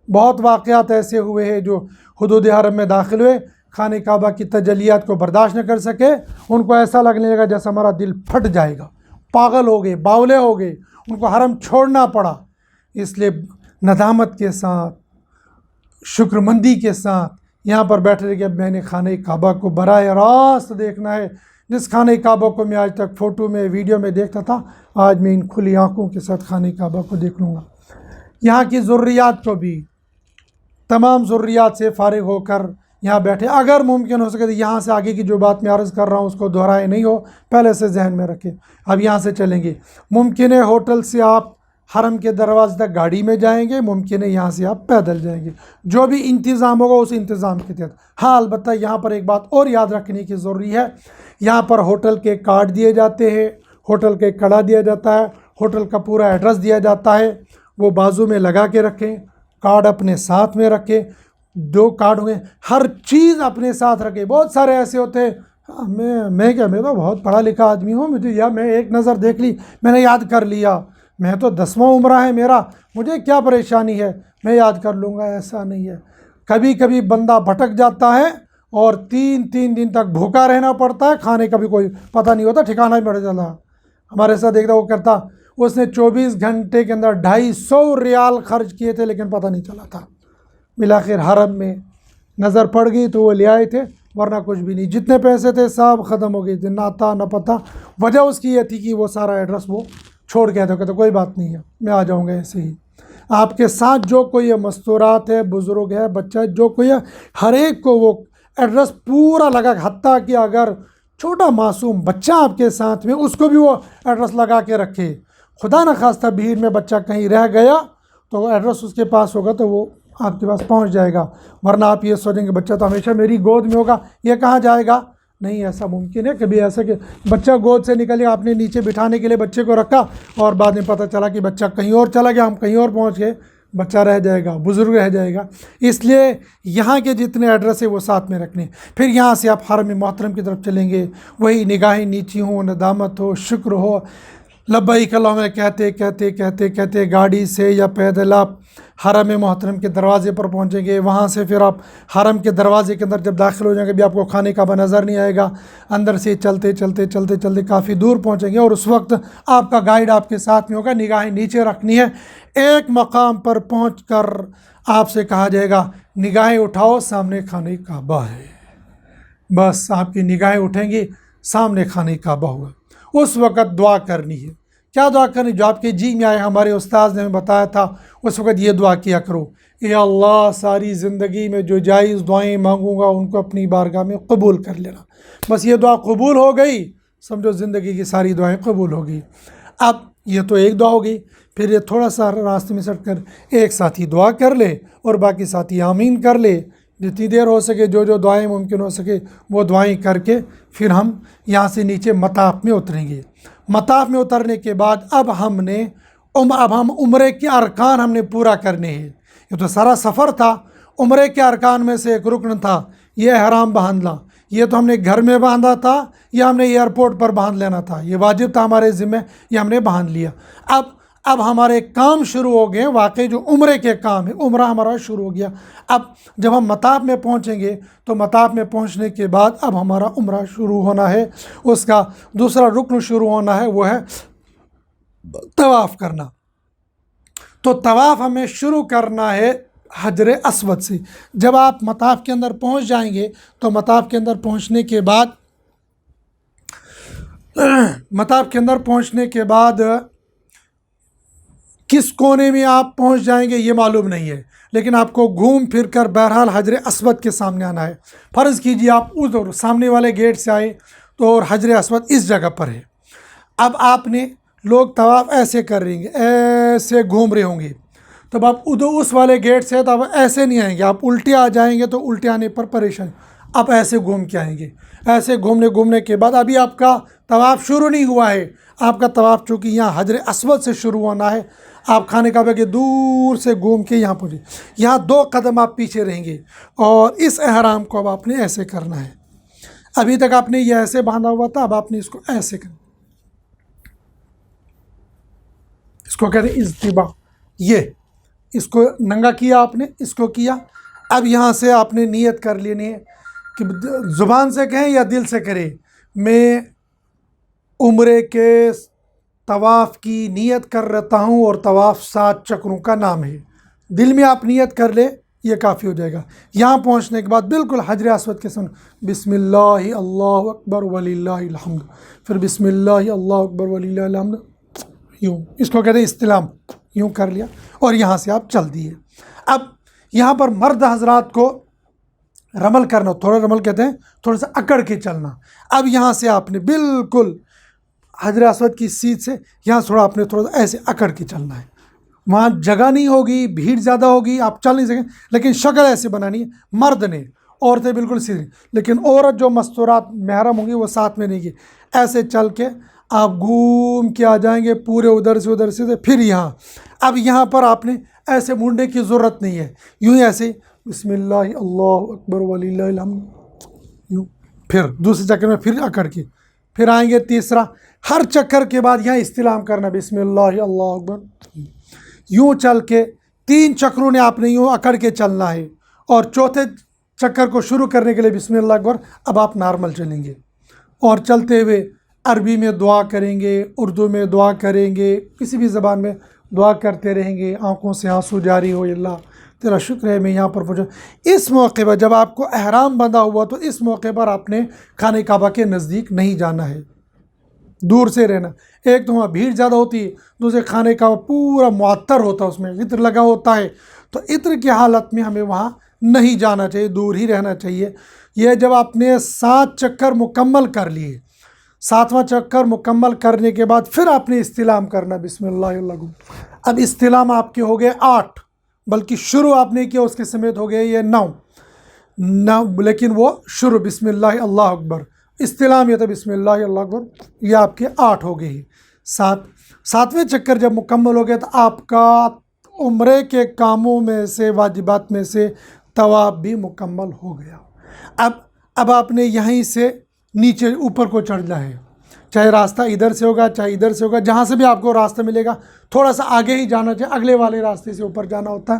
بہت واقعات ایسے ہوئے ہیں جو حدود حرم میں داخل ہوئے، خانہ کعبہ کی تجلیات کو برداشت نہ کر سکے، ان کو ایسا لگنے لگا جیسا ہمارا دل پھٹ جائے گا، پاگل ہو گئے، باولے ہو گئے، ان کو حرم چھوڑنا پڑا. اس لیے ندامت کے ساتھ، شکر مندی کے ساتھ یہاں پر بیٹھے رہے کہ اب میں نے خانہ کعبہ کو براہ راست دیکھنا ہے. جس خانہ کعبہ کو میں آج تک فوٹو میں ویڈیو میں دیکھتا تھا، آج میں ان کھلی آنکھوں کے ساتھ خانہ کعبہ کو دیکھ لوں گا. یہاں کی ضروریات کو بھی تمام ضروریات سے فارغ ہو کر یہاں بیٹھے. اگر ممکن ہو سکے تو یہاں سے آگے کی جو بات میں عرض کر رہا ہوں اس کو دہرائے نہیں ہو، پہلے سے ذہن میں رکھیں. اب یہاں سے چلیں گے، ممکن ہے ہوٹل سے آپ حرم کے دروازے تک گاڑی میں جائیں گے، ممکن ہے یہاں سے آپ پیدل جائیں گے، جو بھی انتظام ہوگا اس انتظام کے تحت. ہاں البتہ یہاں پر ایک بات اور یاد رکھنے کی ضروری ہے، یہاں پر ہوٹل کے کارڈ دیے جاتے ہیں، ہوٹل کے کڑا دیا جاتا ہے، ہوٹل کا پورا ایڈریس دیا جاتا ہے. وہ بازو میں لگا کے رکھیں، کارڈ اپنے ساتھ میں رکھیں. 2 کارڈ ہوئے، ہر چیز اپنے ساتھ رکھیں. بہت سارے ایسے ہوتے ہیں میں تو بہت پڑھا لکھا آدمی ہوں، مجھے یا میں ایک نظر دیکھ لی میں نے یاد کر لیا، میں تو 10واں عمرہ ہے میرا، مجھے کیا پریشانی ہے، میں یاد کر لوں گا. ایسا نہیں ہے. کبھی کبھی بندہ بھٹک جاتا ہے اور 3 دن تک بھوکا رہنا پڑتا ہے، کھانے کا بھی کوئی پتہ نہیں ہوتا، ٹھکانہ بھی پڑ جاتا. ہمارے ساتھ ایک دفعہ وہ کرتا، اس نے 24 گھنٹے کے اندر 250 ریال خرچ کیے تھے لیکن پتہ نہیں چلا تھا. بالآخر حرم میں نظر پڑ گئی تو وہ لے آئے تھے، ورنہ کچھ بھی نہیں. جتنے پیسے تھے سب ختم ہو گئے تھے، نہ آتا نہ پتہ. وجہ اس کی یہ تھی کہ وہ سارا ایڈریس وہ چھوڑ گیا تھا، کہتے کوئی بات نہیں ہے میں آ جاؤں گا ایسے ہی. آپ کے ساتھ جو کوئی مستورات ہے، بزرگ ہے، بچہ جو کوئی ہے، ہر ایک کو وہ ایڈریس پورا لگا، حتیٰ کہ اگر چھوٹا معصوم بچہ آپ کے ساتھ میں، اس کو بھی وہ ایڈریس لگا کے رکھے. خدا نخواستہ بھیڑ میں بچہ کہیں رہ گیا تو وہ ایڈریس اس کے پاس ہوگا تو وہ آپ کے پاس پہنچ جائے گا. ورنہ آپ یہ سوچیں کہ بچہ تو ہمیشہ میری گود میں ہوگا، یہ کہاں جائے گا. نہیں، ایسا ممکن ہے کبھی ایسا کہ بچہ گود سے نکل گیا، آپ نے نیچے بٹھانے کے لیے بچے کو رکھا اور بعد میں پتہ چلا کہ بچہ کہیں اور چلا گیا، ہم کہیں اور پہنچ گئے، بچہ رہ جائے گا، بزرگ رہ جائے گا. اس لیے یہاں کے جتنے ایڈریس ہیں وہ ساتھ میں رکھنے. پھر یہاں سے آپ حرم محترم کی طرف چلیں گے، وہی نگاہیں نیچی ہوں، ندامت ہو، شکر ہو، لبیک اللہم کہتے کہتے کہتے کہتے گاڑی سے یا پیدل آپ حرم محترم کے دروازے پر پہنچیں گے. وہاں سے پھر آپ حرم کے دروازے کے اندر جب داخل ہو جائیں گے بھی آپ کو خانہ کعبہ نظر نہیں آئے گا. اندر سے چلتے چلتے چلتے چلتے کافی دور پہنچیں گے اور اس وقت آپ کا گائیڈ آپ کے ساتھ میں ہوگا. نگاہیں نیچے رکھنی ہے. ایک مقام پر پہنچ کر آپ سے کہا جائے گا نگاہیں اٹھاؤ، سامنے خانہ کعبہ ہے. بس آپ کی نگاہیں اٹھیں گی، سامنے خانہ کعبہ ہوگا. اس وقت دعا کرنی ہے. کیا دعا کرنی؟ جو آپ کے جی میں آئے. ہمارے استاذ نے ہمیں بتایا تھا اس وقت یہ دعا کیا کرو، اے اللہ ساری زندگی میں جو جائز دعائیں مانگوں گا ان کو اپنی بارگاہ میں قبول کر لینا. بس یہ دعا قبول ہو گئی، سمجھو زندگی کی ساری دعائیں قبول ہو گئی. اب یہ تو ایک دعا ہو گئی. پھر یہ تھوڑا سا راستے میں سٹ کر ایک ساتھی دعا کر لے اور باقی ساتھی آمین کر لے. جتنی دیر ہو سکے جو دعائیں ممکن ہو سکے وہ دعائیں کر کے پھر ہم یہاں سے نیچے مطاف میں اتریں گے. مطاف میں اترنے کے بعد اب ہم عمرے کے ارکان ہم نے پورا کرنے ہیں. یہ تو سارا سفر تھا، عمرے کے ارکان میں سے ایک رکن تھا یہ احرام باندھنا. یہ تو ہم نے گھر میں باندھا تھا، یہ ہم نے ایئرپورٹ پر باندھ لینا تھا، یہ واجب تھا ہمارے ذمہ، یہ ہم نے باندھ لیا. اب ہمارے کام شروع ہو گئے، واقعی جو عمرے کے کام ہے، عمرہ ہمارا شروع ہو گیا. اب جب ہم مطاف میں پہنچیں گے تو مطاف میں پہنچنے کے بعد اب ہمارا عمرہ شروع ہونا ہے. اس کا دوسرا رکن شروع ہونا ہے، وہ ہے طواف کرنا. تو طواف ہمیں شروع کرنا ہے حجر اسود سے. جب آپ مطاف کے اندر پہنچ جائیں گے تو مطاف کے اندر پہنچنے کے بعد کس کونے میں آپ پہنچ جائیں گے یہ معلوم نہیں ہے، لیکن آپ کو گھوم پھر کر بہرحال حجر اسود کے سامنے آنا ہے۔ فرض کیجیے آپ ادھر سامنے والے گیٹ سے آئے تو اور حجر اسود اس جگہ پر ہے۔ اب آپ نے لوگ طواف ایسے کر رہیں گے، ایسے گھوم رہے ہوں گے، تب آپ ادھر اس والے گیٹ سے تو آپ ایسے نہیں آئیں گے، آپ الٹے آ جائیں گے تو الٹے آنے پر پریشان، آپ ایسے گھوم کے آئیں گے۔ ایسے گھومنے کے بعد ابھی آپ کا طواف شروع نہیں ہوا ہے، آپ کا طواف چونکہ یہاں حجر اسود سے شروع ہونا ہے، آپ خانہ کعبہ کے دور سے گھوم کے یہاں پہنچے، یہاں 2 قدم آپ پیچھے رہیں گے اور اس احرام کو اب آپ نے ایسے کرنا ہے۔ ابھی تک آپ نے یہ ایسے باندھا ہوا تھا، اب آپ نے اس کو ایسے کرنا، اس کو کہتے ہیں اجتباء، یہ اس کو ننگا کیا آپ نے، اس کو کیا۔ اب یہاں سے آپ نے نیت کر لینی ہے کہ زبان سے کہیں یا دل سے کریں، میں عمرے کے طواف کی نیت کر رہتا ہوں اور طواف 7 چکروں کا نام ہے، دل میں آپ نیت کر لے یہ کافی ہو جائے گا۔ یہاں پہنچنے کے بعد بالکل حجر اسود کے سامنے بسم اللہ اللہ اکبر وللہ الحمد، پھر بسم اللہ اللہ اکبر وللہ الحمد، یوں، اس کو کہتے ہیں استلام، یوں کر لیا اور یہاں سے آپ چل دیے۔ اب یہاں پر مرد حضرات کو رمل کرنا، تھوڑا رمل کہتے ہیں تھوڑا سا اکڑ کے چلنا۔ اب یہاں سے آپ نے بالکل حجر اسود کی سیدھ سے یہاں تھوڑا آپ نے تھوڑا سا ایسے اکڑ کے چلنا ہے، وہاں جگہ نہیں ہوگی، بھیڑ زیادہ ہوگی، آپ چل نہیں سکیں، لیکن شکل ایسے بنانی ہے مرد نے، عورتیں بالکل سیدھی، لیکن عورت جو مستورات محرم ہوں گی وہ ساتھ میں نہیں گی، ایسے چل کے آپ گھوم کے آ جائیں گے پورے ادھر سے پھر یہاں۔ اب یہاں پر آپ نے ایسے مڑنے کی ضرورت نہیں ہے، یوں ہی ایسے بسم اللہ اللہ اکبر وللہ الحمد، یوں، پھر دوسرے چکر میں پھر اکڑ کے پھر آئیں گے تیسرا، ہر چکر کے بعد یہاں استلام کرنا بسم اللہ اللہ اکبر، یوں چل کے 3 چکروں نے آپ نے یوں اکڑ کے چلنا ہے، اور چوتھے چکر کو شروع کرنے کے لیے بسم اللہ اکبر، اب آپ نارمل چلیں گے اور چلتے ہوئے عربی میں دعا کریں گے، اردو میں دعا کریں گے، کسی بھی زبان میں دعا کرتے رہیں گے، آنکھوں سے آنسو جاری ہو، اللہ تیرا شکر ہے میں یہاں پر پہنچا۔ اس موقع پر جب آپ کو احرام بندھا ہوا تو اس موقع پر آپ نے خانہ کعبہ کے نزدیک نہیں جانا ہے، دور سے رہنا۔ ایک تو وہاں بھیڑ زیادہ ہوتی ہے، دوسرے خانہ کعبہ پورا معطر ہوتا ہے، اس میں عطر لگا ہوتا ہے، تو عطر کی حالت میں ہمیں وہاں نہیں جانا چاہیے، دور ہی رہنا چاہیے۔ یہ جب آپ نے 7 چکر مکمل کر لیے، 7واں چکر مکمل کرنے کے بعد پھر آپ نے استلام کرنا بسم اللہ اللہ۔ اب استلام آپ کے ہو گئے 8، بلکہ شروع آپ نے کیا اس کے سمیت ہو گئے یہ 9، لیکن وہ شروع بسم اللہ اللہ اکبر، استلام یہ تھا بسم اللہ اللہ اکبر، یہ آپ کے 8 ہو گئے۔ 7ویں چکر جب مکمل ہو گیا تو آپ کا عمرے کے کاموں میں سے، واجبات میں سے طواف بھی مکمل ہو گیا۔ اب آپ نے یہیں سے نیچے اوپر کو چڑھنا ہے، چاہے راستہ ادھر سے ہوگا چاہے ادھر سے ہوگا، جہاں سے بھی آپ کو راستہ ملے گا تھوڑا سا آگے ہی جانا چاہیے، اگلے والے راستے سے اوپر جانا ہوتا ہے۔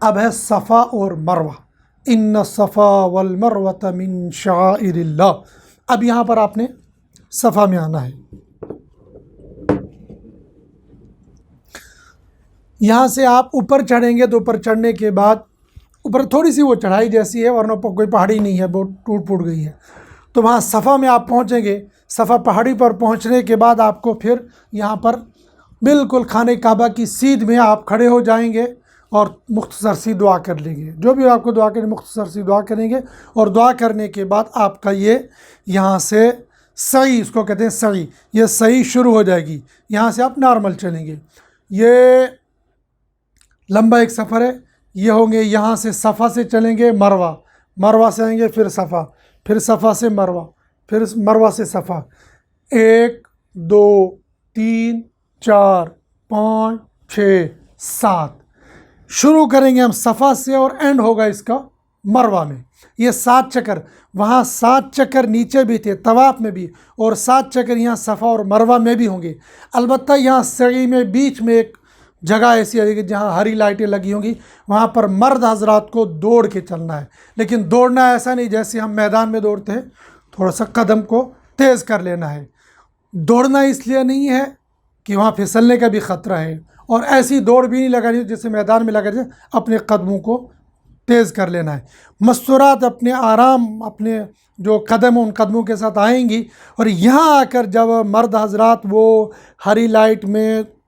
اب ہے صفا اور مروہ، ان الصفا والمروہ من شعائر اللہ۔ اب یہاں پر آپ نے صفا میں آنا ہے، یہاں سے آپ اوپر چڑھیں گے تو اوپر چڑھنے کے بعد اوپر تھوڑی سی وہ چڑھائی جیسی ہے، ورنہ کوئی پہاڑی نہیں ہے، بہت ٹوٹ پھوٹ گئی ہے، تو وہاں صفا میں آپ پہنچیں گے۔ صفا پہاڑی پر پہنچنے کے بعد آپ کو پھر یہاں پر بالکل خانہ کعبہ کی سیدھ میں آپ کھڑے ہو جائیں گے اور مختصر سی دعا کر لیں گے، جو بھی آپ کو دعا کریں مختصر سی دعا کریں گے، اور دعا کرنے کے بعد آپ کا یہ یہاں سے سعی، اس کو کہتے ہیں سعی، یہ سعی شروع ہو جائے گی، یہاں سے آپ نارمل چلیں گے۔ یہ لمبا ایک سفر ہے، یہ ہوں گے یہاں سے صفا سے چلیں گے مروہ، مروہ سے آئیں گے پھر صفا، پھر صفا سے مروہ، پھر مروہ سے صفا، 1 2 3 4 5 6 7، شروع کریں گے ہم صفا سے اور اینڈ ہوگا اس کا مروہ میں۔ یہ 7 چکر، وہاں 7 چکر نیچے بھی تھے طواف میں بھی، اور 7 چکر یہاں صفا اور مروہ میں بھی ہوں گے۔ البتہ یہاں سعی میں بیچ میں ایک جگہ ایسی ہے کہ جہاں ہری لائٹیں لگی ہوں گی، وہاں پر مرد حضرات کو دوڑ کے چلنا ہے، لیکن دوڑنا ایسا نہیں جیسے ہم میدان میں دوڑتے ہیں، تھوڑا سا قدم کو تیز کر لینا ہے۔ دوڑنا اس لیے نہیں ہے کہ وہاں پھسلنے کا بھی خطرہ ہے، اور ایسی دوڑ بھی نہیں لگانی جیسے میدان میں لگا جائے، اپنے قدموں کو تیز کر لینا ہے۔ مستورات اپنے آرام، اپنے جو قدم ان قدموں کے ساتھ آئیں گی، اور یہاں آ کر جب مرد حضرات وہ ہری لائٹ میں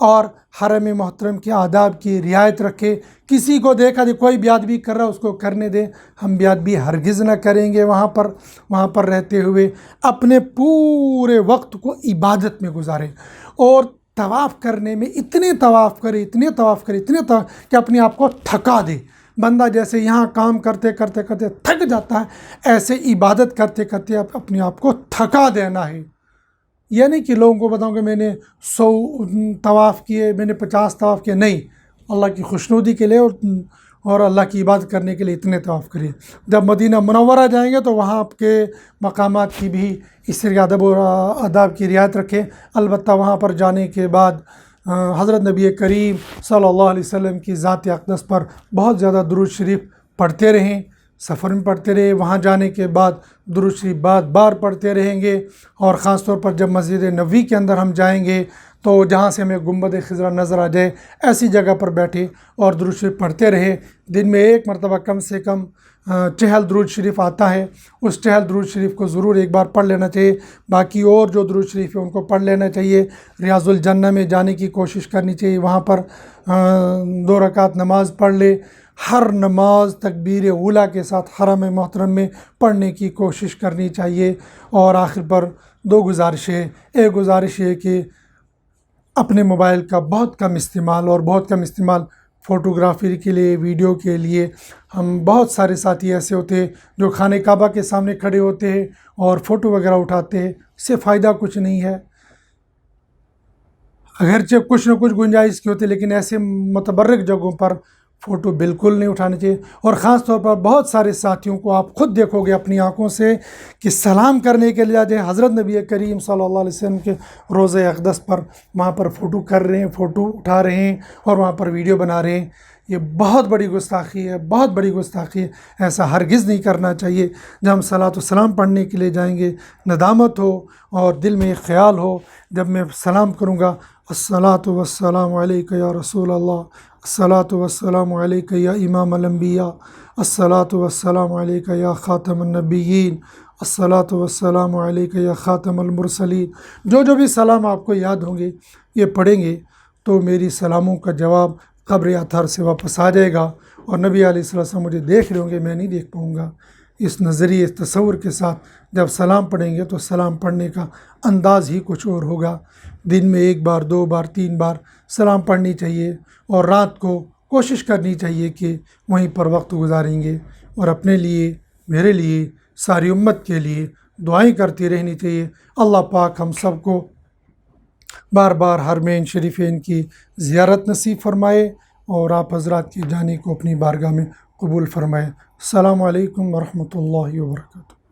اور حرم محترم کے آداب کی رعایت رکھے. کسی کو دیکھا دے کوئی بیادبی کر رہا ہے اس کو کرنے دے. ہم بیادبی ہرگز نہ کریں گے. وہاں پر رہتے ہوئے اپنے پورے وقت کو عبادت میں گزاریں اور طواف کرنے میں اتنے طواف کرے کہ اپنے آپ کو تھکا دے. بندہ جیسے یہاں کام کرتے تھک جاتا ہے، ایسے عبادت کرتے اپنے آپ کو تھکا دینا ہے. یہ نہیں کہ لوگوں کو بتاؤں کہ میں نے 100 طواف کیے، میں نے 50 طواف کیے. نہیں، اللہ کی خوشنودی کے لیے اور اللہ کی عبادت کرنے کے لیے اتنے طواف کریے. جب مدینہ منورہ جائیں گے تو وہاں آپ کے مقامات کی بھی اس طرح ادب و آداب کی رعایت رکھیں. البتہ وہاں پر جانے کے بعد حضرت نبی کریم صلی اللہ علیہ وسلم کی ذات اقدس پر بہت زیادہ درود شریف پڑھتے رہیں. سفر میں پڑھتے رہے، وہاں جانے کے بعد درود شریف بار پڑھتے رہیں گے. اور خاص طور پر جب مسجد نبوی کے اندر ہم جائیں گے تو جہاں سے ہمیں گنبد خضرا نظر آ جائے ایسی جگہ پر بیٹھے اور درود شریف پڑھتے رہے. دن میں ایک مرتبہ کم سے کم 60 درود شریف آتا ہے. اس 60 درود شریف کو ضرور ایک بار پڑھ لینا چاہیے. باقی اور جو درود شریف ہے ان کو پڑھ لینا چاہیے. ریاض الجنہ میں جانے کی کوشش کرنی چاہیے، وہاں پر 2 رکعت نماز پڑھ لے. ہر نماز تکبیر اولیٰ کے ساتھ حرم محترم میں پڑھنے کی کوشش کرنی چاہیے. اور آخر پر 2 گزارش ہے. ایک گزارش ہے کہ اپنے موبائل کا بہت کم استعمال فوٹوگرافی کے لیے، ویڈیو کے لیے. ہم بہت سارے ساتھی ایسے ہوتے ہیں جو خانہ کعبہ کے سامنے کھڑے ہوتے ہیں اور فوٹو وغیرہ اٹھاتے ہیں. اس سے فائدہ کچھ نہیں ہے. اگرچہ کچھ نہ کچھ گنجائش کی ہوتی ہے لیکن ایسے متبرک جگہوں پر فوٹو بالکل نہیں اٹھانے چاہیے. اور خاص طور پر بہت سارے ساتھیوں کو آپ خود دیکھو گے اپنی آنکھوں سے کہ سلام کرنے کے لیے جائے حضرت نبی کریم صلی اللہ علیہ وسلم کے روضہ اقدس پر وہاں پر فوٹو کر رہے ہیں، فوٹو اٹھا رہے ہیں اور وہاں پر ویڈیو بنا رہے ہیں. یہ بہت بڑی گستاخی ہے. ایسا ہرگز نہیں کرنا چاہیے. جب ہم صلاۃ و سلام پڑھنے کے لیے جائیں گے ندامت ہو اور دل میں ایک خیال ہو، جب میں سلام کروں گا الصلاۃ والسلام علیک یا رسول اللہ، الصلاۃ والسلام علیک یا امام الانبیاء، الصلاۃ والسلام علیک یا خاتم النبیین، الصلاۃ والسلام علیک یا خاتم المرسلین. جو بھی سلام آپ کو یاد ہوں گے یہ پڑھیں گے تو میری سلاموں کا جواب قبر اطہر سے واپس آ جائے گا. اور نبی علیہ السلام مجھے دیکھ رہے ہوں گے، میں نہیں دیکھ پاؤں گا. اس نظریے، اس تصور کے ساتھ جب سلام پڑھیں گے تو سلام پڑھنے کا انداز ہی کچھ اور ہوگا. دن میں 1 بار 2 بار 3 بار سلام پڑھنی چاہیے اور رات کو کوشش کرنی چاہیے کہ وہیں پر وقت گزاریں گے. اور اپنے لیے، میرے لیے، ساری امت کے لیے دعائیں کرتی رہنی چاہیے. اللہ پاک ہم سب کو بار بار حرمین شریفین کی زیارت نصیب فرمائے اور آپ حضرات کی جانے کو اپنی بارگاہ میں قبول فرمائے. السلام علیکم ورحمۃ اللہ وبرکاتہ.